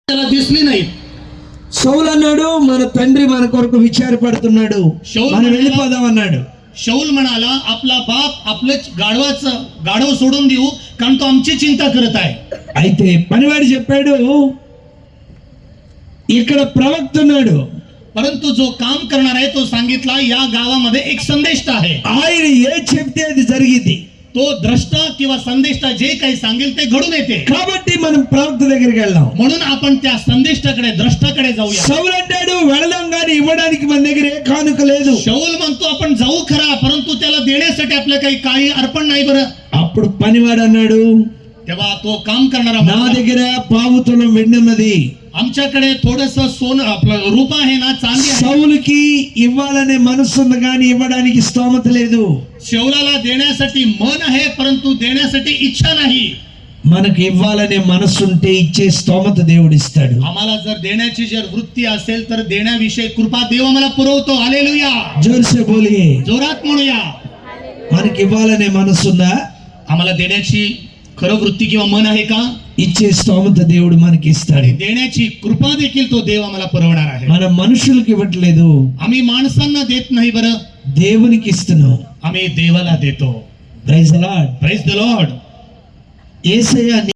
त्याला दिसली नाहीत. సౌలు అన్నాడు మన తండ్రి మన కొరకు విచారపడుతున్నాడు, మనం వెళ్ళిపోదాం అన్నాడు. शौल म्हणाला आपला बाप आपलं गाढव सोडून देऊ कारण तो आमची चिंता करत आहे. అయితే పనివాడు చెప్పాడు ఇక్కడ ప్రవక్త ఉన్నాడు, परंतु जो काम करणार आहे तो सांगितला या गावामध्ये एक संदेष्टा आहे. ఆయన ఏ చెప్తే అది జరిగింది. तो द्रष्टा किंवा संदेष्टा जे काही सांगेल ते घडून येते. కాబట్టి మనం ప్రవక్త దగ్గరికి వెళ్దాం. म्हणून आपण त्या संदेष्टाकडे द्रष्टाकडे जाऊया. సౌలు అంటాడు వెళదాం కానీ ఇవ్వడానికి మన దగ్గర ఏ కానుక లేదు. शौल म्हणतो आपण जाऊ खरा परंतु त्याला देण्यासाठी आपलं काही अर्पण नाही बरं. అప్పుడు పనివాడు అన్నాడు तेव्हा तो काम करणारा నా దగ్గర పావు తులం వెండి ఉన్నది, आमच्याकडे थोडस सोनं आपलं रूप आहे ना, चांदी आहे. సౌలుకి ఇవ్వాలనే మనసు ఉంది కానీ ఇవ్వడానికి స్తోమత లేదు. शौलाला देण्यासाठी मन आहे परंतु देण्यासाठी इच्छा नाही. మనకు ఇవ్వాలనే మనసు ఉంటే ఇచ్చే స్తోమత దేవుడు ఇస్తాడు. आम्हाला जर देण्याची जर वृत्ती असेल तर देण्याविषयी कृपा देव आम्हाला पुरवतो. हालेलुया. జోర్సే बोलिए. जोरात म्हणूया. మనకి ఇవ్వాలనే మనసు ఉందా? आम्हाला देण्याची खरं वृत्ती किंवा मन आहे का? ఇచ్చే స్తోమత దేవుడు మనకి ఇస్తాడు. देण्याची कृपा देखील तो देव आम्हाला पुरवणार आहे. మన మనుషులకు ఇవ్వట్లేదు, आम्ही माणसांना देत नाही बरं, దేవునికి ఇస్తున్నాం. आम्ही देवाला देतो. Praise the Lord. Praise the Lord. Yesayya